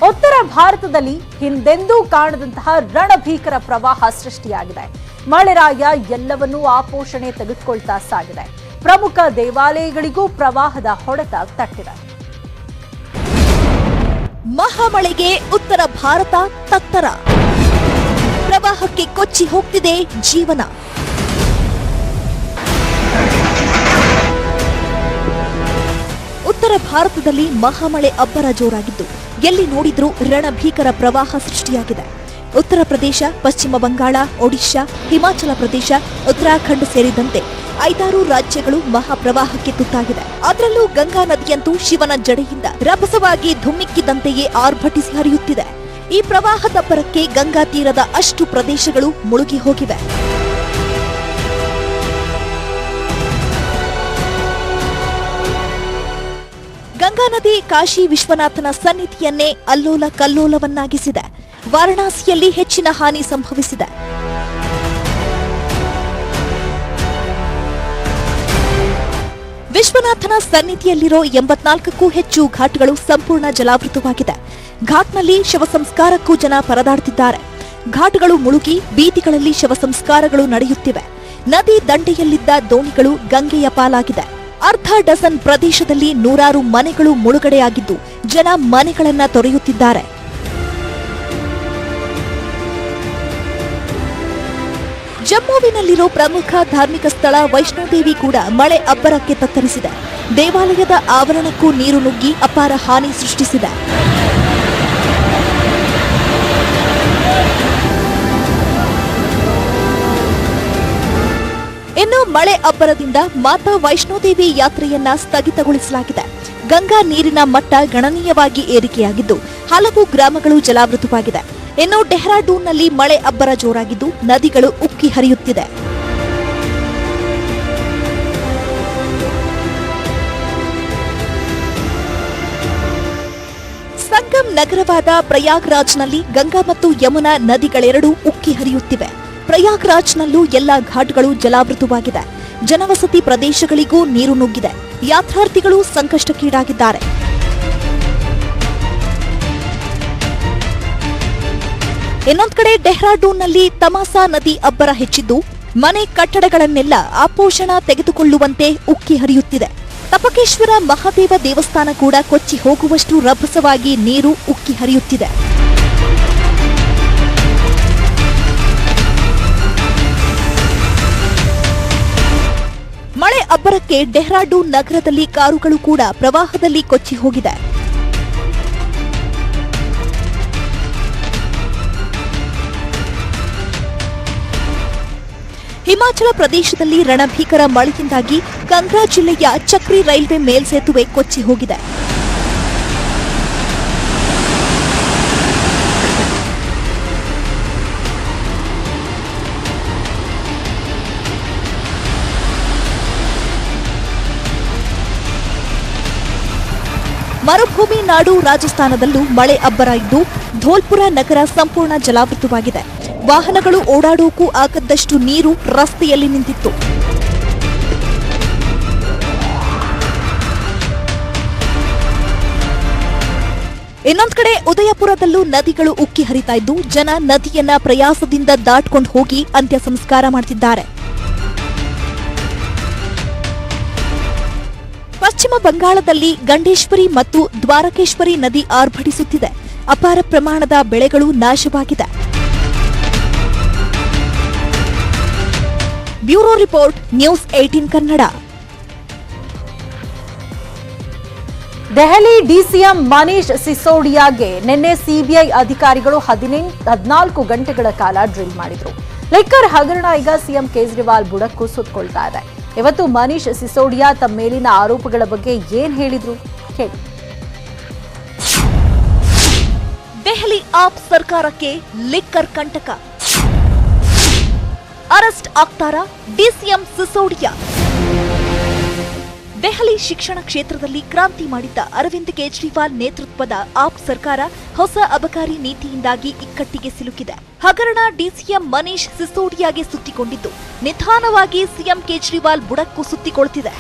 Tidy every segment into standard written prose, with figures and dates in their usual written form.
ಉತ್ತರ ಭಾರತದಲ್ಲಿ ಹಿಂದೆಂದೂ ಕಾಣದಂತಹ ರಣಭೀಕರ ಪ್ರವಾಹ ಸೃಷ್ಟಿಯಾಗಿದೆ. ಮಳೆರಾಯ ಎಲ್ಲವನ್ನೂ ಆಪೋಷಣೆ ತೆಗೆದುಕೊಳ್ತಾ ಸಾಗಿದೆ. ಪ್ರಮುಖ ದೇವಾಲಯಗಳಿಗೂ ಪ್ರವಾಹದ ಹೊಡೆತ ತಟ್ಟಿದೆ. ಮಹಾಮಳೆಗೆ ಉತ್ತರ ಭಾರತ ತತ್ತರ. ಪ್ರವಾಹಕ್ಕೆ ಕೊಚ್ಚಿ ಹೋಗ್ತಿದೆ ಜೀವನ. ಉತ್ತರ ಭಾರತದಲ್ಲಿ ಮಹಾಮಳೆ ಅಬ್ಬರ ಜೋರಾಗಿದ್ದು ಎಲ್ಲಿ ನೋಡಿದ್ರೂ ರಣಭೀಕರ ಪ್ರವಾಹ ಸೃಷ್ಟಿಯಾಗಿದೆ. ಉತ್ತರ ಪ್ರದೇಶ, ಪಶ್ಚಿಮ ಬಂಗಾಳ, ಒಡಿಶಾ, ಹಿಮಾಚಲ ಪ್ರದೇಶ, ಉತ್ತರಾಖಂಡ್ ಸೇರಿದಂತೆ 5 ರಾಜ್ಯಗಳು ಮಹಾಪ್ರವಾಹಕ್ಕೆ ತುತ್ತಾಗಿದೆ. ಅದರಲ್ಲೂ ಗಂಗಾ ನದಿಯಂತೂ ಶಿವನ ಜಡೆಯಿಂದ ರಭಸವಾಗಿ ಧುಮ್ಮಿಕ್ಕಿದಂತೆಯೇ ಆರ್ಭಟಿಸಿ ಹರಿಯುತ್ತಿದೆ. ಈ ಪ್ರವಾಹದಬ್ಬರಕ್ಕೆ ಗಂಗಾ ತೀರದ ಅಷ್ಟು ಪ್ರದೇಶಗಳು ಮುಳುಗಿ ಹೋಗಿವೆ. ಗಂಗಾ ನದಿ ಕಾಶಿ ವಿಶ್ವನಾಥನ ಸನ್ನಿಧಿಯನ್ನೇ ಅಲ್ಲೋಲ ಕಲ್ಲೋಲವನ್ನಾಗಿಸಿದೆ. ವಾರಣಾಸಿಯಲ್ಲಿ ಹೆಚ್ಚಿನ ಹಾನಿ ಸಂಭವಿಸಿದೆ. ವಿಶ್ವನಾಥನ ಸನ್ನಿಧಿಯಲ್ಲಿರೋ 84ಕ್ಕೂ ಹೆಚ್ಚು ಘಾಟ್ಗಳು ಸಂಪೂರ್ಣ ಜಲಾವೃತವಾಗಿದೆ. ಘಾಟ್ನಲ್ಲಿ ಶವ ಸಂಸ್ಕಾರಕ್ಕೂ ಜನ ಪರದಾಡುತ್ತಿದ್ದಾರೆ. ಘಾಟ್ಗಳು ಮುಳುಗಿ ಬೀದಿಗಳಲ್ಲಿ ಶವ ಸಂಸ್ಕಾರಗಳು ನಡೆಯುತ್ತಿವೆ. ನದಿ ದಂಡೆಯಲ್ಲಿದ್ದ ದೋಣಿಗಳು ಗಂಗೆಯ ಪಾಲಾಗಿದೆ. ಅರ್ಧ ಡಜನ್ ಪ್ರದೇಶದಲ್ಲಿ 100 ಮನೆಗಳು ಮುಳುಗಡೆಯಾಗಿದ್ದು ಜನ ಮನೆಗಳನ್ನ ತೊರೆಯುತ್ತಿದ್ದಾರೆ. ಜಮ್ಮುವಿನಲ್ಲಿರೋ ಪ್ರಮುಖ ಧಾರ್ಮಿಕ ಸ್ಥಳ ವೈಷ್ಣೋದೇವಿ ಕೂಡ ಮಳೆ ಅಬ್ಬರಕ್ಕೆ ತತ್ತರಿಸಿದೆ. ದೇವಾಲಯದ ಆವರಣಕ್ಕೂ ನೀರು ನುಗ್ಗಿ ಅಪಾರ ಹಾನಿ ಸೃಷ್ಟಿಸಿದೆ. ಇನ್ನು ಮಳೆ ಅಬ್ಬರದಿಂದ ಮಾತಾ ವೈಷ್ಣೋದೇವಿ ಯಾತ್ರೆಯನ್ನ ಸ್ಥಗಿತಗೊಳಿಸಲಾಗಿದೆ. ಗಂಗಾ ನೀರಿನ ಮಟ್ಟ ಗಣನೀಯವಾಗಿ ಏರಿಕೆಯಾಗಿದ್ದು ಹಲವು ಗ್ರಾಮಗಳು ಜಲಾವೃತವಾಗಿದೆ. ಇನ್ನು ಡೆಹ್ರಾಡೂನ್ನಲ್ಲಿ ಮಳೆ ಅಬ್ಬರ ಜೋರಾಗಿದ್ದು ನದಿಗಳು ಉಕ್ಕಿ ಹರಿಯುತ್ತಿದೆ. ಸಂಗಮ್ ನಗರವಾದ ಪ್ರಯಾಗ್ರಾಜ್ನಲ್ಲಿ ಗಂಗಾ ಮತ್ತು ಯಮುನಾ ನದಿಗಳೆರಡೂ ಉಕ್ಕಿ ಹರಿಯುತ್ತಿವೆ. ಪ್ರಯಾಗ್ರಾಜ್ನಲ್ಲೂ ಎಲ್ಲಾ ಘಾಟ್ಗಳು ಜಲಾವೃತವಾಗಿದೆ. ಜನವಸತಿ ಪ್ರದೇಶಗಳಿಗೂ ನೀರು ನುಗ್ಗಿದೆ. ಯಾತ್ರಾರ್ಥಿಗಳು ಸಂಕಷ್ಟಕ್ಕೀಡಾಗಿದ್ದಾರೆ. ಇನ್ನೊಂದು ಕಡೆ ಡೆಹ್ರಾಡೂನ್ನಲ್ಲಿ ತಮಾಸಾ ನದಿ ಅಬ್ಬರ ಹೆಚ್ಚಿದ್ದು ಮನೆ ಕಟ್ಟಡಗಳನ್ನೆಲ್ಲ ಆಪೋಷಣ ತೆಗೆದುಕೊಳ್ಳುವಂತೆ ಉಕ್ಕಿ ಹರಿಯುತ್ತಿದೆ. ತಪಕೇಶ್ವರ ಮಹಾದೇವ ದೇವಸ್ಥಾನ ಕೂಡ ಕೊಚ್ಚಿ ಹೋಗುವಷ್ಟು ರಭಸವಾಗಿ ನೀರು ಉಕ್ಕಿ ಹರಿಯುತ್ತಿದೆ. ಮಳೆ ಅಬ್ಬರಕ್ಕೆ ಡೆಹ್ರಾಡೂನ್ ನಗರದಲ್ಲಿ ಕಾರುಗಳು ಕೂಡ ಪ್ರವಾಹದಲ್ಲಿ ಕೊಚ್ಚಿ ಹೋಗಿದೆ. ಹಿಮಾಚಲ ಪ್ರದೇಶದಲ್ಲಿ ರಣಭೀಕರ ಮಳೆಯಿಂದಾಗಿ ಕಂಗ್ರಾ ಜಿಲ್ಲೆಯ ಚಕ್ರಿ ರೈಲ್ವೆ ಮೇಲ್ಸೇತುವೆ ಕೊಚ್ಚಿ ಹೋಗಿದೆ. ಮರುಭೂಮಿ ನಾಡು ರಾಜಸ್ಥಾನದಲ್ಲೂ ಮಳೆ ಅಬ್ಬರ ಇದ್ದು ಧೋಲ್ಪುರ ನಗರ ಸಂಪೂರ್ಣ ಜಲಾವೃತವಾಗಿದೆ. ವಾಹನಗಳು ಓಡಾಡೋಕೂ ಆಗದಷ್ಟು ನೀರು ರಸ್ತೆಯಲ್ಲಿ ನಿಂತಿತ್ತು. ಇನ್ನೊಂದು ಕಡೆ ಉದಯಪುರದಲ್ಲೂ ನದಿಗಳು ಉಕ್ಕಿ ಹರಿತಾ ಇದ್ದು ಜನ ನದಿಯನ್ನ ಪ್ರಯಾಸದಿಂದ ದಾಟ್ಕೊಂಡು ಹೋಗಿ ಅಂತ್ಯ ಸಂಸ್ಕಾರ ಮಾಡುತ್ತಿದ್ದಾರೆ. ಪಶ್ಚಿಮ ಬಂಗಾಳದಲ್ಲಿ ಗಂಡೇಶ್ವರಿ ಮತ್ತು ದ್ವಾರಕೇಶ್ವರಿ ನದಿ ಆರ್ಭಟಿಸುತ್ತಿದೆ. ಅಪಾರ ಪ್ರಮಾಣದ ಬೆಳೆಗಳು ನಾಶವಾಗಿದೆ. Bureau report, news 18 Kannada. Delhi DCM Manish ಸಿಸೋಡಿಯಾಗೆ ನಿನ್ನೆ ಸಿಬಿಐ ಅಧಿಕಾರಿಗಳು 14 ಗಂಟೆಗಳ ಕಾಲ ಡ್ರಿಲ್ ಮಾಡಿದ್ರು. ಲಿಕ್ಕರ್ ಹಗರಣ ಈಗ ಸಿಎಂ ಕೇಜ್ರಿವಾಲ್ ಬುಡಕ್ಕೂ ಸುತ್ತಕೊಳ್ತಾ ಇದೆ. ಇವತ್ತು ಮನೀಶ್ ಸಿಸೋಡಿಯಾ ತಮ್ಮ ಮೇಲಿನ ಆರೋಪಗಳ ಬಗ್ಗೆ ಏನ್ ಹೇಳಿದ್ರು ಕೇಳಿ. ದೆಹಲಿ ಆಪ್ ಸರ್ಕಾರಕ್ಕೆ ಲಿಕ್ಕರ್ ಕಂಟಕ. ಅರೆಸ್ಟ್ ಆಗ್ತಾರಾ ಡಿಸಿಎಂ ಸಿಸೋಡಿಯಾ? ದೆಹಲಿ ಶಿಕ್ಷಣ ಕ್ಷೇತ್ರದಲ್ಲಿ ಕ್ರಾಂತಿ ಮಾಡಿದ್ದ ಅರವಿಂದ್ ಕೇಜ್ರಿವಾಲ್ ನೇತೃತ್ವದ ಆಪ್ ಸರ್ಕಾರ ಹೊಸ ಅಬಕಾರಿ ನೀತಿಯಿಂದಾಗಿ ಇಕ್ಕಟ್ಟಿಗೆ ಸಿಲುಕಿದೆ. ಹಗರಣ ಡಿಸಿಎಂ ಮನೀಶ್ ಸಿಸೋಡಿಯಾಗೆ ಸುತ್ತಿಕೊಂಡಿದ್ದು ನಿಧಾನವಾಗಿ ಸಿಎಂ ಕೇಜ್ರಿವಾಲ್ ಬುಡಕ್ಕೂ ಸುತ್ತಿಕೊಳ್ತಿದೆ.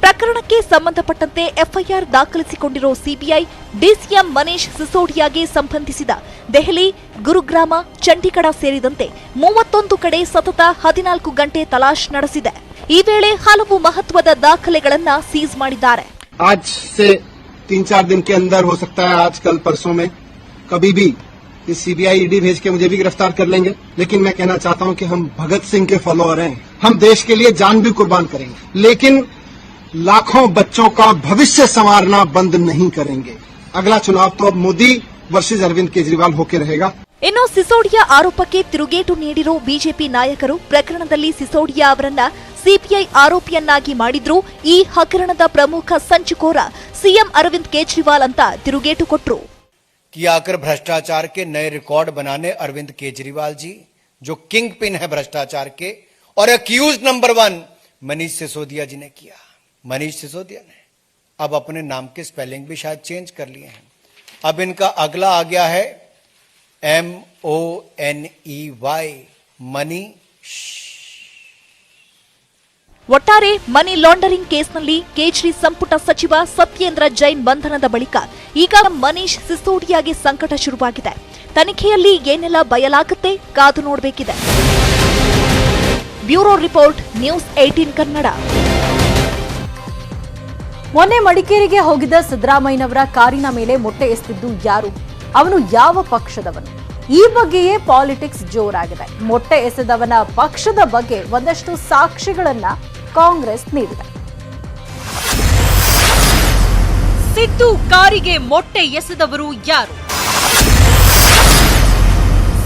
ಪ್ರಕರಣಕ್ಕೆ ಸಂಬಂಧಪಟ್ಟಂತೆ ಎಫ್ಐಆರ್ ದಾಖಲಿಸಿಕೊಂಡಿರೋ ಸಿಬಿಐ ಡಿಸಿಎಂ ಮನೀಶ್ ಸಿಸೋಡಿಯಾಗೆ ಸಂಬಂಧಿಸಿದ ದೆಹಲಿ, ಗುರುಗ್ರಾಮ, ಚಂಡೀಗಢ ಸೇರಿದಂತೆ 31 ಕಡೆ ಸತತ 14 ಗಂಟೆ ತಲಾಶ್ ನಡೆಸಿದೆ. ಈ ವೇಳೆ ಹಲವು ಮಹತ್ವದ ದಾಖಲೆಗಳನ್ನ ಸೀಸ್ ಮಾಡಿದ್ದಾರೆ. आज से 3-4 दिन के अंदर हो सकता है, आज कल परसों में कभी भी इस सीबीआई ईडी भेज के मुझे भी गिरफ्तार कर लेंगे, लेकिन मैं कहना चाहता हूं कि हम भगत सिंह के फॉलोअर हैं, हम देश के लिए जान भी कुर्बान करेंगे, लेकिन लाखों बच्चों का भविष्य संवारना बंद नहीं करेंगे. अगला चुनाव तो अब मोदी वर्सेस अरविंद केजरीवाल होके रहेगा. ಇನ್ನು ಸಿಸೋಡಿಯಾ ಆರೋಪಕ್ಕೆ ತಿರುಗೇಟು ನೀಡಿರೋ ಬಿಜೆಪಿ ನಾಯಕರು ಪ್ರಕರಣದಲ್ಲಿ ಸಿಸೋಡಿಯಾ ಅವರನ್ನ ಸಿಬಿಐ ಆರೋಪಿಯನ್ನಾಗಿ ಮಾಡಿದ್ರು. ಈ ಹಗರಣದ ಪ್ರಮುಖ ಸಂಚುಕೋರ ಸಿಎಂ ಅರವಿಂದ್ ಕೇಜ್ರಿವಾಲ್ ಅಂತ ತಿರುಗೇಟು ಕೊಟ್ರು. कि आकर भ्रष्टाचार के नए रिकॉर्ड बनाने अरविंद केजरीवाल जी, जो किंग पिन है भ्रष्टाचार के, और अक्यूज नंबर 1 मनीष सिसोदिया जी ने किया. मनीष सिसोदिया ने अब अपने नाम के स्पेलिंग भी शायद चेंज कर लिए हैं. अब इनका अगला आ गया है MONEY, मनीष. ಒಟ್ಟಾರೆ ಮನಿ ಲಾಂಡರಿಂಗ್ ಕೇಸ್ನಲ್ಲಿ ಕೇಜ್ರಿ ಸಂಪುಟ ಸಚಿವ ಸತ್ಯೇಂದ್ರ ಜೈನ್ ಬಂಧನದ ಬಳಿಕ ಈಗ ಮನೀಶ್ ಸಿಸೋಡಿಯಾಗೆ ಸಂಕಟ ಶುರುವಾಗಿದೆ. ತನಿಖೆಯಲ್ಲಿ ಏನೆಲ್ಲ ಬಯಲಾಗುತ್ತೆ ಕಾದು ನೋಡಬೇಕಿದೆ. Bureau report, news 18 Kannada. ಮೊನ್ನೆ ಮಡಿಕೇರಿಗೆ ಹೋಗಿದ್ದ ಸಿದ್ದರಾಮಯ್ಯನವರ ಕಾರಿನ ಮೇಲೆ ಮೊಟ್ಟೆ ಎಸೆದಿದ್ದು ಯಾರು? ಅವನು ಯಾವ ಪಕ್ಷದವನು? ಈ ಬಗ್ಗೆಯೇ ಪಾಲಿಟಿಕ್ಸ್ ಜೋರಾಗಿದೆ. ಮೊಟ್ಟೆ ಎಸೆದವನ ಪಕ್ಷದ ಬಗ್ಗೆ ಒಂದಷ್ಟು ಸಾಕ್ಷಿಗಳನ್ನ ಕಾಂಗ್ರೆಸ್ ನೀಡಿದೆ. ಸಿದ್ದು ಕಾರಿಗೆ ಮೊಟ್ಟೆ ಎಸೆದವರು ಯಾರು?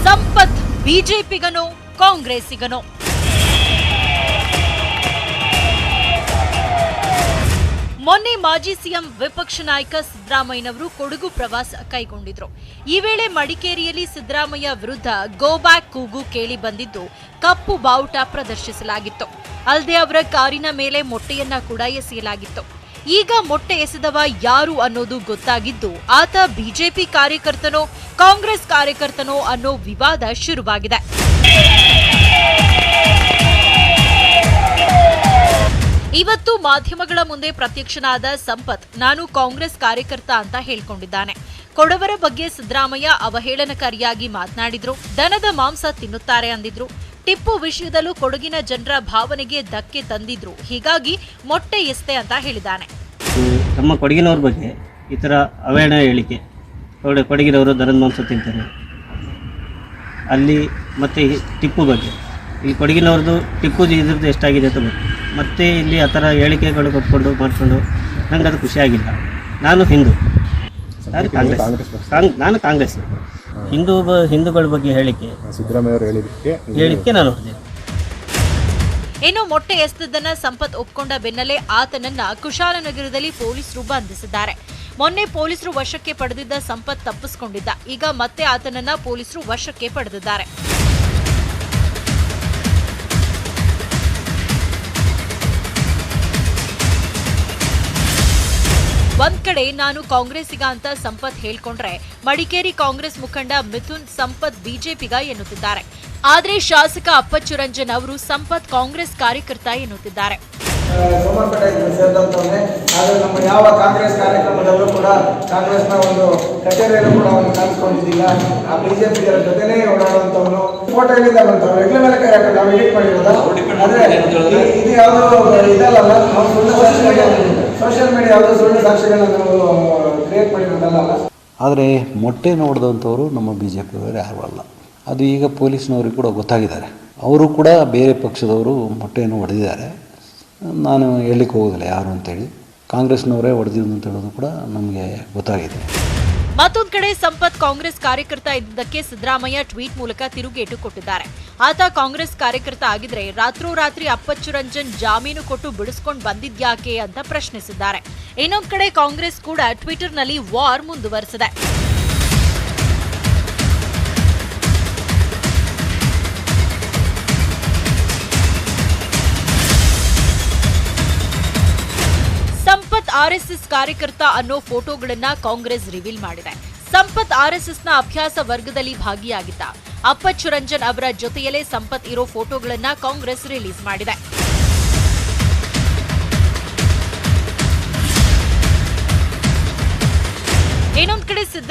ಸಂಪತ್ ಬಿಜೆಪಿಗನೋ ಕಾಂಗ್ರೆಸ್ಸಿಗನೋ? ಮೊನ್ನೆ ಮಾಜಿ ಸಿಎಂ ವಿಪಕ್ಷ ನಾಯಕ ಸಿದ್ದರಾಮಯ್ಯನವರು ಕೊಡಗು ಪ್ರವಾಸ ಕೈಗೊಂಡಿದ್ರು. ಈ ವೇಳೆ ಮಡಿಕೇರಿಯಲ್ಲಿ ಸಿದ್ದರಾಮಯ್ಯ ವಿರುದ್ಧ ಗೋ ಬ್ಯಾಕ್ ಕೂಗು ಕೇಳಿ ಬಂದಿದ್ದು ಕಪ್ಪು ಬಾವುಟ ಪ್ರದರ್ಶಿಸಲಾಗಿತ್ತು. ಅಲ್ಲದೆ ಅವರ ಕಾರಿನ ಮೇಲೆ ಮೊಟ್ಟೆಯನ್ನ ಕೂಡ ಎಸೆಯಲಾಗಿತ್ತು. ಈಗ ಮೊಟ್ಟೆ ಎಸೆದವ ಯಾರು ಅನ್ನೋದು ಗೊತ್ತಾಗಿದ್ದು ಆತ ಬಿಜೆಪಿ ಕಾರ್ಯಕರ್ತನೋ ಕಾಂಗ್ರೆಸ್ ಕಾರ್ಯಕರ್ತನೋ ಅನ್ನೋ ವಿವಾದ ಶುರುವಾಗಿದೆ. ಇವತ್ತು ಮಾಧ್ಯಮಗಳ ಮುಂದೆ ಪ್ರತ್ಯಕ್ಷನಾದ ಸಂಪತ್ ನಾನು ಕಾಂಗ್ರೆಸ್ ಕಾರ್ಯಕರ್ತ ಅಂತ ಹೇಳ್ಕೊಂಡಿದ್ದಾನೆ. ಕೊಡವರ ಬಗ್ಗೆ ಸಿದ್ದರಾಮಯ್ಯ ಅವಹೇಳನಕಾರಿಯಾಗಿ ಮಾತನಾಡಿದ್ರು. ದನದ ಮಾಂಸ ತಿನ್ನುತ್ತಾರೆ ಅಂದಿದ್ರು. ಟಿಪ್ಪು ವಿಷಯದಲ್ಲೂ ಕೊಡಗಿನ ಜನರ ಭಾವನೆಗೆ ಧಕ್ಕೆ ತಂದಿದ್ರು. ಹೀಗಾಗಿ ಮೊಟ್ಟೆ ಎಸೆತೆ ಅಂತ ಹೇಳಿದ್ದಾನೆ. ನಮ್ಮ ಕೊಡಗಿನವ್ರ ಬಗ್ಗೆ ಈ ಥರ ಅವಹೇಳನ ಹೇಳಿಕೆ, ಕೊಡಗಿನವರು ದನದ ಮಾಂಸ ತಿಂತಾರೆ ಅಲ್ಲಿ, ಮತ್ತು ಟಿಪ್ಪು ಬಗ್ಗೆ ಈ ಕೊಡಗಿನವ್ರದ್ದು ಟಿಪ್ಪು ಇದ್ರದ್ದು ಎಷ್ಟಾಗಿದೆ ಅಂತ ಗೊತ್ತು. ಮತ್ತು ಇಲ್ಲಿ ಆ ಥರ ಹೇಳಿಕೆಗಳು ಕೊಟ್ಕೊಂಡು ಮಾಡಿಕೊಂಡು ನಂಗೆ ಅದು ಖುಷಿಯಾಗಿಲ್ಲ. ನಾನು ಹಿಂದೂ, ನಾನು ಕಾಂಗ್ರೆಸ್. ಹಿಂದೂಗಳ ಬಗ್ಗೆ ಹೇಳಿಕೆ ನಾನು ಹೊರದೆ. ಇನ್ನು ಮೊಟ್ಟೆ ಎಸೆದನ್ನ ಸಂಪತ್ ಒಪ್ಕೊಂಡ ಬೆನ್ನಲ್ಲೇ ಆತನನ್ನ ಕುಶಾಲನಗರದಲ್ಲಿ ಪೊಲೀಸರು ಬಂಧಿಸಿದ್ದಾರೆ. ಮೊನ್ನೆ ಪೊಲೀಸರು ವಶಕ್ಕೆ ಪಡೆದಿದ್ದ ಸಂಪತ್ ತಪ್ಪಿಸಿಕೊಂಡಿದ್ದ. ಈಗ ಮತ್ತೆ ಆತನನ್ನ ಪೊಲೀಸರು ವಶಕ್ಕೆ ಪಡೆದಿದ್ದಾರೆ. ಒಂದ್ ಕಡೆ ನಾನು ಕಾಂಗ್ರೆಸ್ಸಿಗ ಅಂತ ಸಂಪತ್ ಹೇಳ್ಕೊಂಡ್ರೆ, ಮಡಿಕೇರಿ ಕಾಂಗ್ರೆಸ್ ಮುಖಂಡ ಮಿಥುನ್ ಸಂಪತ್ ಬಿಜೆಪಿಗ ಎನ್ನುತ್ತಿದ್ದಾರೆ. ಆದ್ರೆ ಶಾಸಕ ಅಪ್ಪಚ್ಚು ರಂಜನ್ ಅವರು ಸಂಪತ್ ಕಾಂಗ್ರೆಸ್ ಕಾರ್ಯಕರ್ತ ಎನ್ನುತ್ತಿದ್ದಾರೆ. ನಮ್ಮ ಯಾವ ಕಾಂಗ್ರೆಸ್ ಕಾರ್ಯಕ್ರಮದಲ್ಲೂ ಕೂಡ ಕಾಂಗ್ರೆಸ್ನ ಒಂದು ಕಚೇರಿಯಲ್ಲೂ ಕೂಡ ಅವನು ಕಾಣಿಸ್ಕೊಂಡಿದ್ದಿಲ್ಲ. ಆ ಬಿಜೆಪಿ ಜೊತೆನೇ ಓಡಾಡುವಂತವನು. ಫೋಟೋ ಎಲ್ಲಿಂದ ಬಂತವನು ಹೆಗ್ಲ ಮೇಲೆ ಕೈ ಹಾಕೊಂಡು ನಾವು ಎಡಿಟ್ ಮಾಡಿರೋದು. ಆದ್ರೆ ಇದು ಯಾವುದು ಇದಲ್ಲ, ನಾವು ಸುಳ್ಳು ಸೋಷಿಯಲ್ ಮೀಡಿಯಾ ಯಾವುದು ಸುಳ್ಳು ಸಾಕ್ಷಿಗಳನ್ನ ನಾವು ಕ್ರಿಯೇಟ್ ಮಾಡಿರೋದಲ್ಲ. ಆದರೆ ಮೊಟ್ಟೆ ನೋಡಿದಂಥವರು ನಮ್ಮ ಬಿ ಜೆ ಪಿಯವರು ಯಾರು ಅಲ್ಲ. ಅದು ಈಗ ಪೊಲೀಸ್ನವ್ರಿಗೆ ಕೂಡ ಗೊತ್ತಾಗಿದ್ದಾರೆ. ಅವರು ಕೂಡ ಬೇರೆ ಪಕ್ಷದವರು ಮೊಟ್ಟೆಯನ್ನು ಹೊಡೆದಿದ್ದಾರೆ. ನಾನು ಹೇಳಲಿಕ್ಕೆ ಹೋಗೋದಿಲ್ಲ ಯಾರು ಅಂತೇಳಿ. ಕಾಂಗ್ರೆಸ್ನವರೇ ಹೊಡೆದಿದ್ದು ಅಂತ ಹೇಳೋದು ಕೂಡ ನಮಗೆ ಗೊತ್ತಾಗಿದೆ. ಮತ್ತೊಂದು ಕಡೆ ಸಂಪತ್ ಕಾಂಗ್ರೆಸ್ ಕಾರ್ಯಕರ್ತ ಇದ್ದುದಕ್ಕೆ ಸಿದ್ದರಾಮಯ್ಯ ಟ್ವೀಟ್ ಮೂಲಕ ತಿರುಗೇಟು ಕೊಟ್ಟಿದ್ದಾರೆ. ಆತ ಕಾಂಗ್ರೆಸ್ ಕಾರ್ಯಕರ್ತ ಆಗಿದ್ರೆ ರಾತ್ರೋರಾತ್ರಿ ಅಪ್ಪಚ್ಚು ರಂಜನ್ ಜಾಮೀನು ಕೊಟ್ಟು ಬಿಡಿಸ್ಕೊಂಡು ಬಂದಿದ್ಯಾಕೆ ಅಂತ ಪ್ರಶ್ನಿಸಿದ್ದಾರೆ. ಇನ್ನೊಂದು ಕಡೆ ಕಾಂಗ್ರೆಸ್ ಕೂಡ ಟ್ವಿಟರ್ನಲ್ಲಿ ವಾರ್ ಮುಂದುವರೆಸಿದೆ. ಸಂಪತ್ ಆರ್ಎಸ್ಎಸ್ ಕಾರ್ಯಕರ್ತ ಅನ್ನೋ ಫೋಟೋಗಳನ್ನ ಕಾಂಗ್ರೆಸ್ ರಿವೀಲ್ ಮಾಡಿದೆ. ಸಂಪತ್ ಆರ್ಎಸ್ಎಸ್ನ ಅಭ್ಯಾಸ ವರ್ಗದಲ್ಲಿ ಭಾಗಿಯಾಗಿದ್ದ. ಅಪ್ಪಚ್ಚು ರಂಜನ್ ಅವರ ಜೊತೆಯಲ್ಲೇ ಸಂಪತ್ ಇರೋ ಫೋಟೋಗಳನ್ನ ಕಾಂಗ್ರೆಸ್ ರಿಲೀಸ್ ಮಾಡಿದೆ.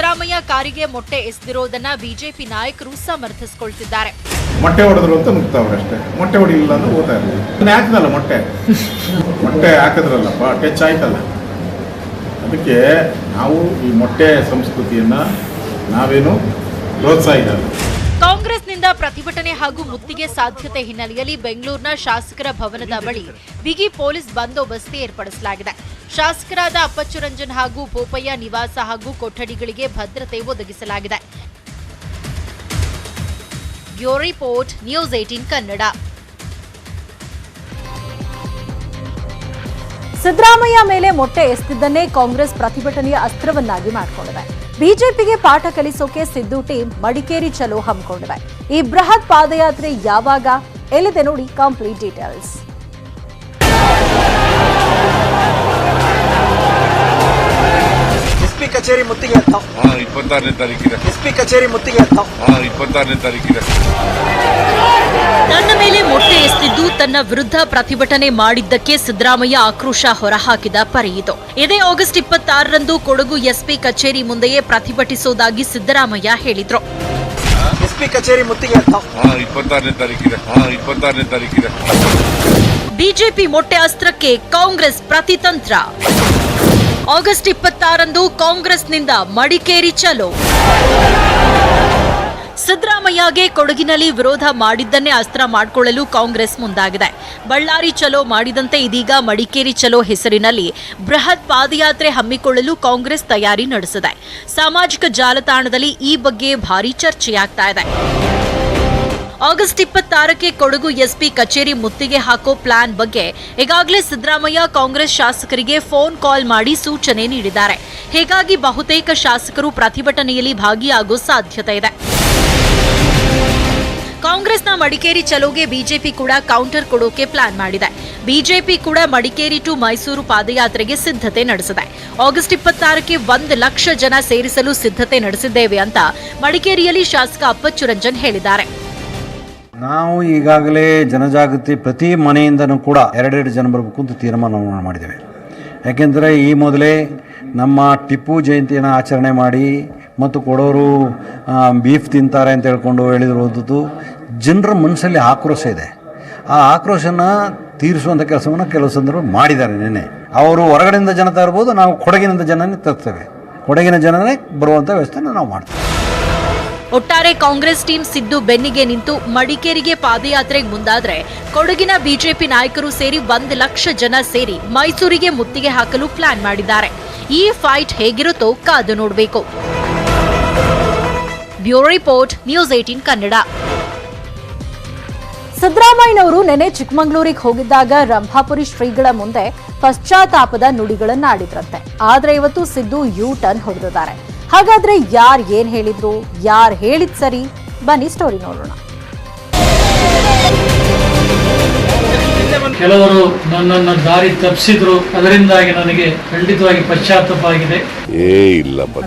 ಸಿದ್ದರಾಮಯ್ಯ ಕಾರಿಗೆ ಮೊಟ್ಟೆ ಎಸೆದಿರೋದನ್ನ ಬಿಜೆಪಿ ನಾಯಕರು ಸಮರ್ಥಿಸಿಕೊಳ್ತಿದ್ದಾರೆ. ಮೊಟ್ಟೆ ಹೊಡೆದ್ರು ಅಂತ ನುಗ್ತಾವ್ರೆ ಅಷ್ಟೇ. ಮೊಟ್ಟೆ ಹೊಡಿಲಿಲ್ಲ ಅಂದ್ರೆ ಓದ್ತಾ ಇರಲಿಲ್ಲ. ಹಾಕಿದಲ್ಲ ಮೊಟ್ಟೆ ಹಾಕಿದ್ರಲ್ಲಪ್ಪ, ಟಚ್ ಆಯ್ತಲ್ಲ. ಅದಕ್ಕೆ ನಾವು ಈ ಮೊಟ್ಟೆ ಸಂಸ್ಕೃತಿಯನ್ನ ನಾವೇನು ಪ್ರೋತ್ಸಾಹಿಸಲ್ಲ. ಕಾಂಗ್ರೆಸ್ನಿಂದ ಪ್ರತಿಭಟನೆ ಹಾಗೂ ಮುತ್ತಿಗೆ ಸಾಧ್ಯತೆ ಹಿನ್ನೆಲೆಯಲ್ಲಿ ಬೆಂಗಳೂರಿನ ಶಾಸಕರ ಭವನದ ಬಳಿ ಬಿಗಿ ಪೊಲೀಸ್ ಬಂದೋಬಸ್ತ್ ಏರ್ಪಡಿಸಲಾಗಿದೆ. ಶಾಸಕರಾದ ಅಪ್ಪಚ್ಚು ರಂಜನ್ ಹಾಗೂ ಬೋಪಯ್ಯ ನಿವಾಸ ಹಾಗೂ ಕೊಠಡಿಗಳಿಗೆ ಭದ್ರತೆ ಒದಗಿಸಲಾಗಿದೆ. Bureau report, news 18 Kannada. Siddaramaiah ಮೇಲೆ ಮೊಟ್ಟೆ ಎಸೆದಿದ್ದನ್ನೇ ಕಾಂಗ್ರೆಸ್ ಪ್ರತಿಭಟನೆಯ ಅಸ್ತ್ರವನ್ನಾಗಿ ಮಾಡಿಕೊಂಡಿದೆ. ಬಿಜೆಪಿಗೆ ಪಾಠ ಕಲಿಸೋಕೆ ಸಿದ್ದು ಟೀಮ್ ಮಡಿಕೇರಿ ಚಲೋ ಹಮ್ಮಿಕೊಂಡಿದೆ. ಈ ಬೃಹತ್ ಪಾದಯಾತ್ರೆ ಯಾವಾಗ, ಎಲ್ಲಿದೆ ನೋಡಿ ಕಂಪ್ಲೀಟ್ ಡೀಟೇಲ್ಸ್. ಎಸ್ಪಿ ಕಚೇರಿ ಮುತ್ತಿಗೆ 26ನೇ ತಾರೀಕಿದೆ. ಎಸ್ಪಿ ಕಚೇರಿ ಮುತ್ತಿಗೆ 26ನೇ ತಾರೀಕಿದೆ. ತನ್ನ ಮೇಲೆ ಮೊಟ್ಟೆ ಎಸೆದಿದ್ದು ತನ್ನ ವಿರುದ್ಧ ಪ್ರತಿಭಟನೆ ಮಾಡಿದ್ದಕ್ಕೆ ಸಿದ್ದರಾಮಯ್ಯ ಆಕ್ರೋಶ ಹೊರಹಾಕಿದ ಪರಿ ಇದು. ಇದೇ ಆಗಸ್ಟ್ 26ರಂದು ಕೊಡಗು ಎಸ್ಪಿ ಕಚೇರಿ ಮುಂದೆಯೇ ಪ್ರತಿಭಟಿಸುವುದಾಗಿ ಸಿದ್ದರಾಮಯ್ಯ ಹೇಳಿದ್ರು. ಎಸ್ಪಿ ಕಚೇರಿ ಮುತ್ತಿಗೆ 26ನೇ ತಾರೀಕಿದೆ. 26ನೇ ತಾರೀಕಿದೆ. ಬಿಜೆಪಿ ಮೊಟ್ಟೆ ಅಸ್ತ್ರಕ್ಕೆ ಕಾಂಗ್ರೆಸ್ ಪ್ರತಿತಂತ್ರ. ಆಗಸ್ಟ್ 26ರಂದು ಕಾಂಗ್ರೆಸ್ನಿಂದ ಮಡಿಕೇರಿ ಚಲೋ. ಸಿದ್ದರಾಮಯ್ಯಗೆ ಕೊಡಗಿನಲ್ಲಿ ವಿರೋಧ ಮಾಡಿದ್ದನ್ನೇ ಅಸ್ತ್ರ ಮಾಡಿಕೊಳ್ಳಲು ಕಾಂಗ್ರೆಸ್ ಮುಂದಾಗಿದೆ. ಬಳ್ಳಾರಿ ಚಲೋ ಮಾಡಿದಂತೆ ಇದೀಗ ಮಡಿಕೇರಿ ಚಲೋ ಹೆಸರಿನಲ್ಲಿ ಬೃಹತ್ ಪಾದಯಾತ್ರೆ ಹಮ್ಮಿಕೊಳ್ಳಲು ಕಾಂಗ್ರೆಸ್ ತಯಾರಿ ನಡೆಸಿದೆ. ಸಾಮಾಜಿಕ ಜಾಲತಾಣದಲ್ಲಿ ಈ ಬಗ್ಗೆ ಭಾರೀ ಚರ್ಚೆಯಾಗ್ತಾ ಇದೆ. ಆಗಸ್ಟ್ 26ಕ್ಕೆ ಕೊಡಗು ಎಸ್ಪಿ ಕಚೇರಿ ಮುತ್ತಿಗೆ ಹಾಕೋ ಪ್ಲಾನ್ ಬಗ್ಗೆ ಈಗಾಗಲೇ ಸಿದ್ದರಾಮಯ್ಯ ಕಾಂಗ್ರೆಸ್ ಶಾಸಕರಿಗೆ ಫೋನ್ ಕಾಲ್ ಮಾಡಿ ಸೂಚನೆ ನೀಡಿದ್ದಾರೆ. ಹೀಗಾಗಿ ಬಹುತೇಕ ಶಾಸಕರು ಪ್ರತಿಭಟನೆಯಲ್ಲಿ ಭಾಗಿಯಾಗೋ ಸಾಧ್ಯತೆ ಇದೆ. ಕಾಂಗ್ರೆಸ್ನ ಮಡಿಕೇರಿ ಚಲೋಗೆ ಬಿಜೆಪಿ ಕೂಡ ಕೌಂಟರ್ ಕೊಡೋಕೆ ಪ್ಲಾನ್ ಮಾಡಿದೆ. ಬಿಜೆಪಿ ಕೂಡ ಮಡಿಕೇರಿ ಟು ಮೈಸೂರು ಪಾದಯಾತ್ರೆಗೆ ಸಿದ್ಧತೆ ನಡೆಸಿದೆ. ಆಗಸ್ಟ್ 26ಕ್ಕೆ 1 ಲಕ್ಷ ಜನ ಸೇರಿಸಲು ಸಿದ್ಧತೆ ನಡೆಸಿದ್ದೇವೆ ಅಂತ ಮಡಿಕೇರಿಯಲ್ಲಿ ಶಾಸಕ ಅಪ್ಪಚ್ಚು ರಂಜನ್ ಹೇಳಿದ್ದಾರೆ. ನಾವು ಈಗಾಗಲೇ ಜನಜಾಗೃತಿ ಪ್ರತಿ ಮನೆಯಿಂದನೂ ಕೂಡ 2 ಜನ ಬರಬೇಕು ಅಂತ ತೀರ್ಮಾನ ಮಾಡಿದ್ದೇವೆ. ಯಾಕೆಂದರೆ ಈ ಮೊದಲೇ ನಮ್ಮ ಟಿಪ್ಪು ಜಯಂತಿಯನ್ನು ಆಚರಣೆ ಮಾಡಿ ಮತ್ತು ಕೊಡೋರು ಬೀಫ್ ತಿಂತಾರೆ ಅಂತ ಹೇಳ್ಕೊಂಡು ಹೇಳಿರೋದು ಜನರ ಮನಸ್ಸಲ್ಲಿ ಆಕ್ರೋಶ ಇದೆ. ಆ ಆಕ್ರೋಶನ ತೀರಿಸುವಂಥ ಕೆಲಸವನ್ನು ಕೆಲವು ಸಂದರ್ಭ ಮಾಡಿದ್ದಾರೆ. ನಿನ್ನೆ ಅವರು ಹೊರಗಡೆಯಿಂದ ಜನ ತರ್ಬೋದು, ನಾವು ಕೊಡಗಿನಿಂದ ಜನನೇ ತರ್ತೇವೆ. ಕೊಡಗಿನ ಜನನೇ ಬರುವಂಥ ವ್ಯವಸ್ಥೆನ ನಾವು ಮಾಡ್ತೇವೆ. ಒಟ್ಟಾರೆ ಕಾಂಗ್ರೆಸ್ ಟೀಮ್ ಸಿದ್ದು ಬೆನ್ನಿಗೆ ನಿಂತು ಮಡಿಕೇರಿಗೆ ಪಾದಯಾತ್ರೆಗೆ ಮುಂದಾದ್ರೆ ಕೊಡಗಿನ ಬಿಜೆಪಿ ನಾಯಕರು ಸೇರಿ 1 ಲಕ್ಷ ಜನ ಸೇರಿ ಮೈಸೂರಿಗೆ ಮುತ್ತಿಗೆ ಹಾಕಲು ಪ್ಲಾನ್ ಮಾಡಿದ್ದಾರೆ. ಈ ಫೈಟ್ ಹೇಗಿರುತ್ತೋ ಕಾದು ನೋಡಬೇಕು. Bureau report, news 18 Kannada. ಸಿದ್ದರಾಮಯ್ಯನವರು ನೆನೆ ಚಿಕ್ಕಮಗಳೂರಿಗೆ ಹೋಗಿದ್ದಾಗ ರಂಭಾಪುರಿ ಶ್ರೀಗಳ ಮುಂದೆ ಪಶ್ಚಾತ್ತಾಪದ ನುಡಿಗಳನ್ನಾಡಿದ್ರಂತೆ. ಆದ್ರೆ ಇವತ್ತು ಸಿದ್ದು ಯೂ ಟರ್ನ್ ಹೊಡೆದಿದ್ದಾರೆ. ಹಾಗಾದ್ರೆ ಯಾರು ಏನ್ ಹೇಳಿದ್ರು, ಯಾರು ಹೇಳಿದ್ ಸರಿ? ಬನ್ನಿ ಸ್ಟೋರಿ ನೋಡೋಣ. ಕೆಲವರು ನನ್ನನ್ನು ದಾರಿ ತಪ್ಪಿಸಿದ್ರು, ಅದರಿಂದಾಗಿ ನನಗೆ ಖಂಡಿತವಾಗಿ ಪಶ್ಚಾತ್ತಾಪ ಆಗಿದೆ. ಇಲ್ಲಪ್ಪ,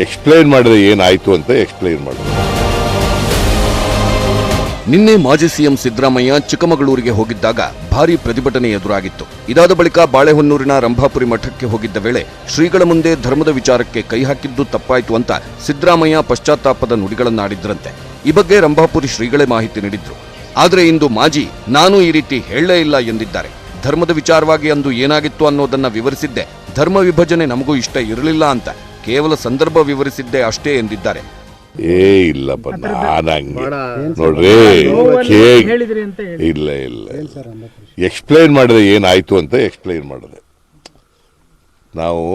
ಎಕ್ಸ್ಪ್ಲೈನ್ ಮಾಡಿದ್ರೆ ಏನಾಯ್ತು ಅಂತ ಎಕ್ಸ್ಪ್ಲೈನ್ ಮಾಡಿದ್ರು. ನಿನ್ನೆ ಮಾಜಿ ಸಿಎಂ ಸಿದ್ದರಾಮಯ್ಯ ಚಿಕ್ಕಮಗಳೂರಿಗೆ ಹೋಗಿದ್ದಾಗ ಭಾರೀ ಪ್ರತಿಭಟನೆ ಎದುರಾಗಿತ್ತು. ಇದಾದ ಬಳಿಕ ಬಾಳೆಹೊನ್ನೂರಿನ ರಂಭಾಪುರಿ ಮಠಕ್ಕೆ ಹೋಗಿದ್ದ ವೇಳೆ ಶ್ರೀಗಳ ಮುಂದೆ ಧರ್ಮದ ವಿಚಾರಕ್ಕೆ ಕೈ ಹಾಕಿದ್ದು ತಪ್ಪಾಯಿತು ಅಂತ ಸಿದ್ದರಾಮಯ್ಯ ಪಶ್ಚಾತ್ತಾಪದ ನುಡಿಗಳನ್ನಾಡಿದ್ರಂತೆ. ಈ ಬಗ್ಗೆ ರಂಭಾಪುರಿ ಶ್ರೀಗಳೇ ಮಾಹಿತಿ ನೀಡಿದ್ರು. ಆದರೆ ಇಂದು ಮಾಜಿ ನಾನು ಈ ರೀತಿ ಹೇಳಲೇ ಇಲ್ಲ ಎಂದಿದ್ದಾರೆ. ಧರ್ಮದ ವಿಚಾರವಾಗಿ ಅಂದು ಏನಾಗಿತ್ತು ಅನ್ನೋದನ್ನ ವಿವರಿಸಿದ್ದೆ. ಧರ್ಮ ವಿಭಜನೆ ನಮಗೂ ಇಷ್ಟ ಇರಲಿಲ್ಲ ಅಂತ ಕೇವಲ ಸಂದರ್ಭ ವಿವರಿಸಿದ್ದೆ ಅಷ್ಟೇ ಎಂದಿದ್ದಾರೆ. ಇಲ್ಲಪ್ಪ, ನೋಡ್ರಿ, ಇಲ್ಲ ಎಕ್ಸ್ಪ್ಲೈನ್ ಮಾಡಿದ್ರೆ ಏನಾಯ್ತು ಅಂತ ಎಕ್ಸ್ಪ್ಲೈನ್ ಮಾಡಿದೆ. ನಾವು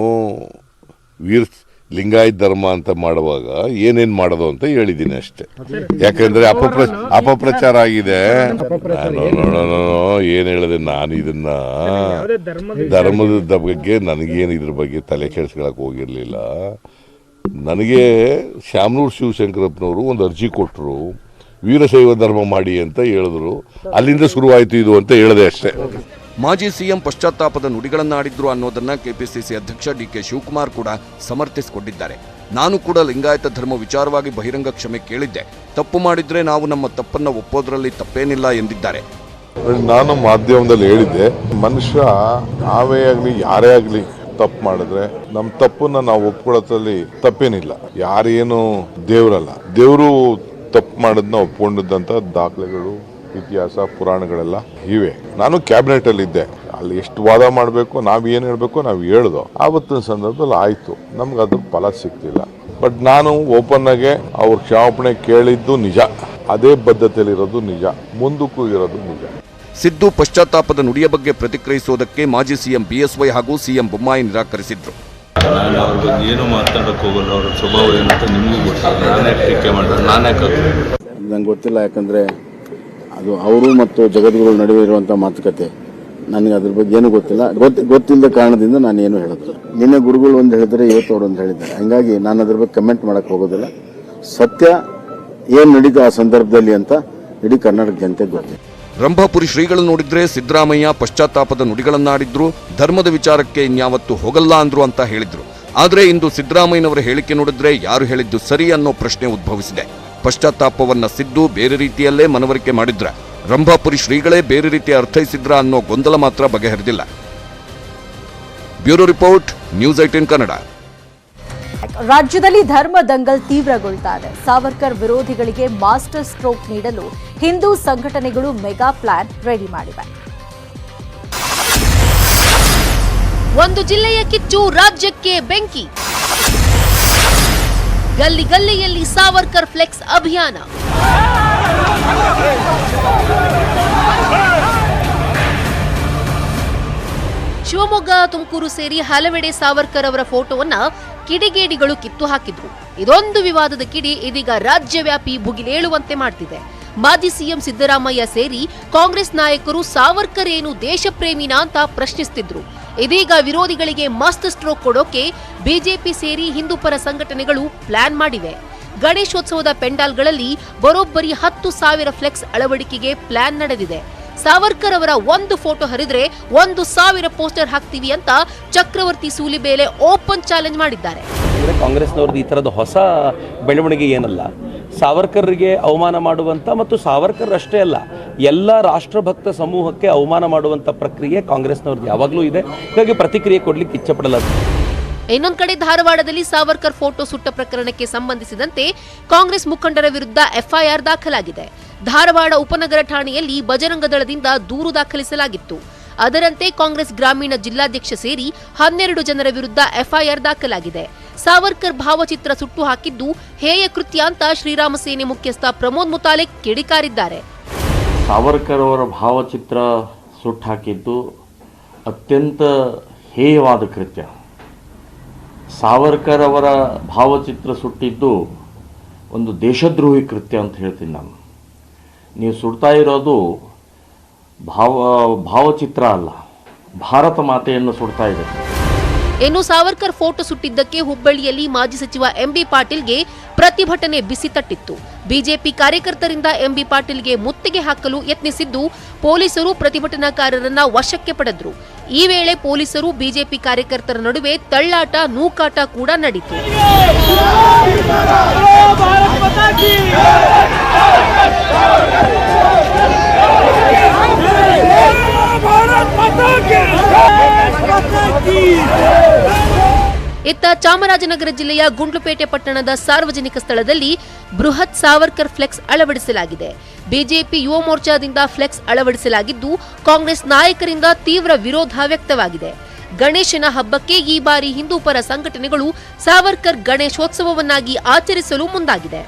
ಲಿಂಗಾಯತ್ ಧರ್ಮ ಅಂತ ಮಾಡುವಾಗ ಏನೇನ್ ಮಾಡೋದು ಅಂತ ಹೇಳಿದ್ದೀನಿ ಅಷ್ಟೇ. ಯಾಕಂದ್ರೆ ಅಪಪ್ರಚಾರ ಆಗಿದೆ. ಏನ್ ಹೇಳಿದೆ, ನಾನು ಇದನ್ನ ಧರ್ಮದ ಬಗ್ಗೆ ನನಗೇನು ಇದ್ರ ಬಗ್ಗೆ ತಲೆ ಕೆಡಿಸ್ಕೊಳಕ್ ಹೋಗಿರ್ಲಿಲ್ಲ. ನನಗೆ ಶಾಮನೂರು ಶಿವಶಂಕರಪ್ಪನವರು ಒಂದು ಅರ್ಜಿ ಕೊಟ್ಟರು, ವೀರಶೈವ ಧರ್ಮ ಮಾಡಿ ಅಂತ ಹೇಳಿದ್ರು. ಅಲ್ಲಿಂದ ಶುರುವಾಯಿತು ಇದು ಅಂತ ಹೇಳಿದೆ ಅಷ್ಟೇ. ಮಾಜಿ ಸಿಎಂ ಪಶ್ಚಾತ್ತಾಪದ ನುಡಿಗಳನ್ನಾಡಿದ್ರು ಅನ್ನೋದನ್ನ ಕೆಪಿಸಿಸಿ ಅಧ್ಯಕ್ಷ ಡಿಕೆ ಶಿವಕುಮಾರ್ ಕೂಡ ಸಮರ್ಥಿಸಿಕೊಂಡಿದ್ದಾರೆ. ನಾನು ಕೂಡ ಲಿಂಗಾಯತ ಧರ್ಮ ವಿಚಾರವಾಗಿ ಬಹಿರಂಗ ಕ್ಷಮೆ ಕೇಳಿದ್ದೆ. ತಪ್ಪು ಮಾಡಿದ್ರೆ ನಾವು ನಮ್ಮ ತಪ್ಪನ್ನ ಒಪ್ಪೋದ್ರಲ್ಲಿ ತಪ್ಪೇನಿಲ್ಲ ಎಂದಿದ್ದಾರೆ. ನಾನು ಮಾಧ್ಯಮದಲ್ಲಿ ಹೇಳಿದ್ದೆ, ಮನುಷ್ಯ ನಾವೇ ಆಗಲಿ ಯಾರೇ ಆಗಲಿ ತಪ್ಪು ಮಾಡಿದ್ರೆ ನಮ್ಮ ತಪ್ಪನ್ನ ನಾವು ಒಪ್ಕೊಳ್ಳೋದ್ರಲ್ಲಿ ತಪ್ಪೇನಿಲ್ಲ. ಯಾರೇನು ದೇವರಲ್ಲ, ದೇವರು ತಪ್ಪು ಮಾಡೋದನ್ನ ಒಪ್ಕೊಂಡಿದ್ದಂಥ ದಾಖಲೆಗಳು, ಇತಿಹಾಸ, ಪುರಾಣಗಳೆಲ್ಲ ಇವೆ. ನಾನು ಕ್ಯಾಬಿನೆಟ್ ಅಲ್ಲಿ ಇದ್ದೆ, ಅಲ್ಲಿ ಎಷ್ಟು ವಾದ ಮಾಡಬೇಕು, ನಾವು ಏನು ಹೇಳಬೇಕು ನಾವು ಹೇಳ್ದೋ. ಆವತ್ತಿನ ಸಂದರ್ಭದಲ್ಲಿ ಆಯಿತು, ನಮ್ಗೆ ಅದ್ರ ಫಲ ಸಿಗ್ತಿಲ್ಲ. ಬಟ್ ನಾನು ಓಪನ್ ಆಗಿ ಅವ್ರ ಕ್ಷಮಾಪಣೆ ಕೇಳಿದ್ದು ನಿಜ, ಅದೇ ಬದ್ಧತೆಯಲ್ಲಿರೋದು ನಿಜ, ಮುಂದಕ್ಕೂ ಇರೋದು ನಿಜ. ಸಿದ್ದು ಪಶ್ಚಾತ್ತಾಪದ ನುಡಿಯ ಬಗ್ಗೆ ಪ್ರತಿಕ್ರಿಯಿಸುವುದಕ್ಕೆ ಮಾಜಿ ಸಿಎಂ ಬಿಎಸ್ವೈ ಹಾಗೂ ಸಿಎಂ ಬೊಮ್ಮಾಯಿ ನಿರಾಕರಿಸಿದ್ರು. ನಾನು ಅವ್ರ ಬಗ್ಗೆ ಏನು ಮಾತಾಡೋಕೆ ಹೋಗಲ್ಲ, ಅವ್ರ ಸ್ವಭಾವ ಏನಂತ ನಿಮಗೂ ಗೊತ್ತಾಗ ನಾನೇ ಟೀಕೆ ಮಾಡಿದ್ರೆ ನಾನೇ ನಂಗೆ ಗೊತ್ತಿಲ್ಲ, ಯಾಕಂದರೆ ಅದು ಅವರು ಮತ್ತು ಜಗದ್ಗುರು ನಡುವೆ ಇರುವಂಥ ಮಾತುಕತೆ, ನನಗೆ ಅದ್ರ ಬಗ್ಗೆ ಏನೂ ಗೊತ್ತಿಲ್ಲ. ಗೊತ್ತಿಲ್ಲದ ಕಾರಣದಿಂದ ನಾನು ಏನು ಹೇಳೋದಿಲ್ಲ. ನಿನ್ನೆ ಗುರುಗಳು ಒಂದು ಹೇಳಿದರೆ ಇವತ್ತು ಅವರು ಒಂದು ಹೇಳಿದ್ದಾರೆ, ಹಂಗಾಗಿ ನಾನು ಅದ್ರ ಬಗ್ಗೆ ಕಮೆಂಟ್ ಮಾಡೋಕ್ಕೆ ಹೋಗೋದಿಲ್ಲ. ಸತ್ಯ ಏನು ನಡೀತು ಆ ಸಂದರ್ಭದಲ್ಲಿ ಅಂತ ಇಡೀ ಕರ್ನಾಟಕ ಜನತೆಗೆ ಗೊತ್ತಿದೆ. ರಂಭಾಪುರಿ ಶ್ರೀಗಳು ನೋಡಿದ್ರೆ ಸಿದ್ದರಾಮಯ್ಯ ಪಶ್ಚಾತ್ತಾಪದ ನುಡಿಗಳನ್ನಾಡಿದ್ರು, ಧರ್ಮದ ವಿಚಾರಕ್ಕೆ ಇನ್ಯಾವತ್ತೂ ಹೋಗಲ್ಲ ಅಂದ್ರು ಅಂತ ಹೇಳಿದ್ರು. ಆದರೆ ಇಂದು ಸಿದ್ದರಾಮಯ್ಯನವರ ಹೇಳಿಕೆ ನೋಡಿದ್ರೆ ಯಾರು ಹೇಳಿದ್ದು ಸರಿ ಅನ್ನೋ ಪ್ರಶ್ನೆ ಉದ್ಭವಿಸಿದೆ. ಪಶ್ಚಾತ್ತಾಪವನ್ನ ಸಿದ್ದು ಬೇರೆ ರೀತಿಯಲ್ಲೇ ಮನವರಿಕೆ ಮಾಡಿದ್ರ, ರಂಭಾಪುರಿ ಶ್ರೀಗಳೇ ಬೇರೆ ರೀತಿ ಅರ್ಥೈಸಿದ್ರ ಅನ್ನೋ ಗೊಂದಲ ಮಾತ್ರ ಬಗೆಹರಿದಿಲ್ಲ. Bureau report, news 18 Kannada. ರಾಜ್ಯದಲ್ಲಿ ಧರ್ಮ ದಂಗಲ್ ತೀವ್ರಗೊಳ್ತಾ ಇದೆ. ಸಾವರ್ಕರ್ ವಿರೋಧಿಗಳಿಗೆ ಮಾಸ್ಟರ್ ಸ್ಟ್ರೋಕ್ ನೀಡಲು ಹಿಂದೂ ಸಂಘಟನೆಗಳು ಮೆಗಾ ಪ್ಲಾನ್ ರೆಡಿ ಮಾಡಿವೆ. ಒಂದು ಜಿಲ್ಲೆಯ ಕಿಚ್ಚು ರಾಜ್ಯಕ್ಕೆ ಬೆಂಕಿ. ಗಲ್ಲಿ ಗಲ್ಲಿಯಲ್ಲಿ ಸಾವರ್ಕರ್ ಫ್ಲೆಕ್ಸ್ ಅಭಿಯಾನ. ಶಿವಮೊಗ್ಗ, ತುಮಕೂರು ಸೇರಿ ಹಲವೆಡೆ ಸಾವರ್ಕರ್ ಅವರ ಫೋಟೋವನ್ನ ಕಿಡಿಗೇಡಿಗಳು ಕಿತ್ತು ಹಾಕಿದ್ರು. ಇದೊಂದು ವಿವಾದದ ಕಿಡಿ ಇದೀಗ ರಾಜ್ಯವ್ಯಾಪಿ ಭುಗಿಲೇಳುವಂತೆ ಮಾಡ್ತಿದೆ. ಮಾಜಿ ಸಿಎಂ ಸಿದ್ದರಾಮಯ್ಯ ಸೇರಿ ಕಾಂಗ್ರೆಸ್ ನಾಯಕರು ಸಾವರ್ಕರ್ ಏನು ದೇಶಪ್ರೇಮಿನಾ ಅಂತ ಪ್ರಶ್ನಿಸುತ್ತಿದ್ರು. ಇದೀಗ ವಿರೋಧಿಗಳಿಗೆ ಮಸ್ತ್ ಸ್ಟ್ರೋಕ್ ಕೊಡೋಕೆ ಬಿಜೆಪಿ ಸೇರಿ ಹಿಂದೂಪರ ಸಂಘಟನೆಗಳು ಪ್ಲಾನ್ ಮಾಡಿವೆ. ಗಣೇಶೋತ್ಸವದ ಪೆಂಡಾಲ್ಗಳಲ್ಲಿ ಬರೋಬ್ಬರಿ 10,000 ಫ್ಲೆಕ್ಸ್ ಅಳವಡಿಕೆಗೆ ಪ್ಲಾನ್ ನಡೆದಿದೆ. ಸಾವರ್ಕರ್ ಅವರ ಒಂದು ಫೋಟೋ ಹರಿದ್ರೆ 1,000 ಪೋಸ್ಟರ್ ಹಾಕ್ತೀವಿ ಅಂತ ಚಕ್ರವರ್ತಿ ಸೂಲಿಬೇಲೆ ಓಪನ್ ಚಾಲೆಂಜ್ ಮಾಡಿದ್ದಾರೆ. ಕಾಂಗ್ರೆಸ್ನವ್ರದ್ದು ಈ ತರದ ಹೊಸ ಬೆಳವಣಿಗೆ ಏನಲ್ಲ, ಸಾವರ್ಕರ್ಗೆ ಅವಮಾನ ಮಾಡುವಂತ ಮತ್ತು ಸಾವರ್ಕರ್ ಅಷ್ಟೇ ಅಲ್ಲ ಎಲ್ಲ ರಾಷ್ಟ್ರಭಕ್ತ ಸಮೂಹಕ್ಕೆ ಅವಮಾನ ಮಾಡುವಂತ ಪ್ರಕ್ರಿಯೆ ಕಾಂಗ್ರೆಸ್ನವ್ರದ್ದು ಯಾವಾಗಲೂ ಇದೆ. ಹೀಗಾಗಿ ಪ್ರತಿಕ್ರಿಯೆ ಕೊಡ್ಲಿಕ್ಕೆ ಇಚ್ಛಪಡಲ್ಲ. ಇನ್ನೊಂದು ಕಡೆ ಧಾರವಾಡದಲ್ಲಿ ಸಾವರ್ಕರ್ ಫೋಟೋ ಸುಟ್ಟ ಪ್ರಕರಣಕ್ಕೆ ಸಂಬಂಧಿಸಿದಂತೆ ಕಾಂಗ್ರೆಸ್ ಮುಖಂಡರ ವಿರುದ್ಧ ಎಫ್ಐಆರ್ ದಾಖಲಾಗಿದೆ. ಧಾರವಾಡ ಉಪನಗರ ಠಾಣೆಯಲ್ಲಿ ಬಜರಂಗ ದಳದಿಂದ ದೂರು ದಾಖಲಿಸಲಾಗಿತ್ತು. ಅದರಂತೆ ಕಾಂಗ್ರೆಸ್ ಗ್ರಾಮೀಣ ಜಿಲ್ಲಾಧ್ಯಕ್ಷ ಸೇರಿ 12 ಜನರ ವಿರುದ್ಧ ಎಫ್ಐಆರ್ ದಾಖಲಾಗಿದೆ. ಸಾವರ್ಕರ್ ಭಾವಚಿತ್ರ ಸುಟ್ಟು ಹಾಕಿದ್ದು ಹೇಯ ಕೃತ್ಯ ಅಂತ ಶ್ರೀರಾಮ ಸೇನೆ ಮುಖ್ಯಸ್ಥ ಪ್ರಮೋದ್ ಮುತಾಲಿಕ್ ಕಿಡಿಕಾರಿದ್ದಾರೆ. ಸಾವರ್ಕರ್ ಅವರ ಭಾವಚಿತ್ರ ಸುಟ್ಟು ಹಾಕಿದ್ದು ಅತ್ಯಂತ ಹೇಯವಾದ ಕೃತ್ಯ. ಸಾವರ್ಕರ್ ಅವರ ಭಾವಚಿತ್ರ ಸುಟ್ಟಿದ್ದು ಒಂದು ದೇಶದ್ರೋಹಿ ಕೃತ್ಯ ಅಂತ ಹೇಳ್ತೀನಿ ನಾನು. ನೀವು ಸುಡ್ತಾ ಇರೋದು ಭಾವಚಿತ್ರ ಅಲ್ಲ, ಭಾರತ ಮಾತೆಯನ್ನು ಸುಡ್ತಾ ಇದೆ. ಇನ್ನು ಸಾವರ್ಕರ್ ಫೋಟೋ ಸುಟ್ಟಿದ್ದಕ್ಕೆ ಹುಬ್ಬಳ್ಳಿಯಲ್ಲಿ ಮಾಜಿ ಸಚಿವ ಎಂಬಿ ಪಾಟೀಲ್ಗೆ ಪ್ರತಿಭಟನೆ ಬಿಸಿ ತಟ್ಟಿತ್ತು. ಬಿಜೆಪಿ ಕಾರ್ಯಕರ್ತರಿಂದ ಎಂಬಿ ಪಾಟೀಲ್ಗೆ ಮುತ್ತಿಗೆ ಹಾಕಲು ಯತ್ನಿಸಿದ್ದು ಪೊಲೀಸರು ಪ್ರತಿಭಟನಾಕಾರರನ್ನ ವಶಕ್ಕೆ ಪಡೆದ್ರು. ಈ ವೇಳೆ ಪೊಲೀಸರು ಬಿಜೆಪಿ ಕಾರ್ಯಕರ್ತರ ನಡುವೆ ತಳ್ಳಾಟ, ನೂಕಾಟ ಕೂಡ ನಡೆಯಿತು. ಇತ್ತ ಚಾಮರಾಜನಗರ ಜಿಲ್ಲೆಯ ಗುಂಡ್ಲುಪೇಟೆ ಪಟ್ಟಣದ ಸಾರ್ವಜನಿಕ ಸ್ಥಳದಲ್ಲಿ ಬೃಹತ್ ಸಾವರ್ಕರ್ ಫ್ಲೆಕ್ಸ್ ಅಳವಡಿಸಲಾಗಿದೆ. ಬಿಜೆಪಿ ಯುವ ಮೋರ್ಚಾದಿಂದ ಫ್ಲೆಕ್ಸ್ ಅಳವಡಿಸಲಾಗಿದ್ದು ಕಾಂಗ್ರೆಸ್ ನಾಯಕರಿಂದ ತೀವ್ರ ವಿರೋಧ ವ್ಯಕ್ತವಾಗಿದೆ. ಗಣೇಶನ ಹಬ್ಬಕ್ಕೆ ಈ ಬಾರಿ ಹಿಂದೂಪರ ಸಂಘಟನೆಗಳು ಸಾವರ್ಕರ್ ಗಣೇಶೋತ್ಸವವನ್ನಾಗಿ ಆಚರಿಸಲು ಮುಂದಾಗಿದೆ.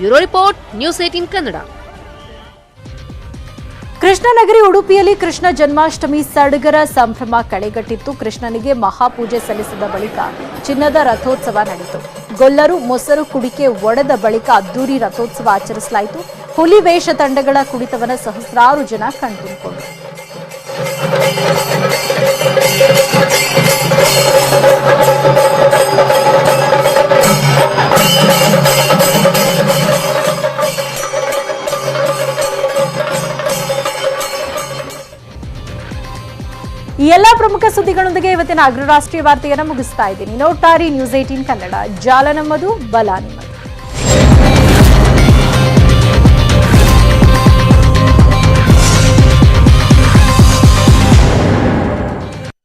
Bureau report, news 18 Kannada. ಕೃಷ್ಣನಗರಿ ಉಡುಪಿಯಲ್ಲಿ ಕೃಷ್ಣ ಜನ್ಮಾಷ್ಟಮಿ ಸಡಗರ ಸಂಭ್ರಮ ಕಳೆಗಟ್ಟಿತ್ತು. ಕೃಷ್ಣನಿಗೆ ಮಹಾಪೂಜೆ ಸಲ್ಲಿಸಿದ ಬಳಿಕ ಚಿನ್ನದ ರಥೋತ್ಸವ ನಡೆಯಿತು. ಗೊಲ್ಲರು ಮೊಸರು ಕುಡಿಕೆ ಒಡೆದ ಬಳಿಕ ಅದ್ದೂರಿ ರಥೋತ್ಸವ ಆಚರಿಸಲಾಯಿತು. ಹುಲಿ ವೇಷ ತಂಡಗಳ ಕುಣಿತವನ್ನ ಸಹಸ್ರಾರು ಜನ ಕಣ್ತುಂಬಿಕೊಂಡರು. ಈ ಎಲ್ಲಾ ಪ್ರಮುಖ ಸುದ್ದಿಗಳೊಂದಿಗೆ ಇವತ್ತಿನ ಅಗ್ರ ರಾಷ್ಟ್ರೀಯ ವಾರ್ತೆಯನ್ನು ಮುಗಿಸ್ತಾ ಇದ್ದೀನಿ. ನೋಡ್ತಾ ಇರಿ ನ್ಯೂಸ್ 18 ಕನ್ನಡ. ಜಾಲ ನಮ್ಮದು, ಬಲ ನಿಮ್ಮದು.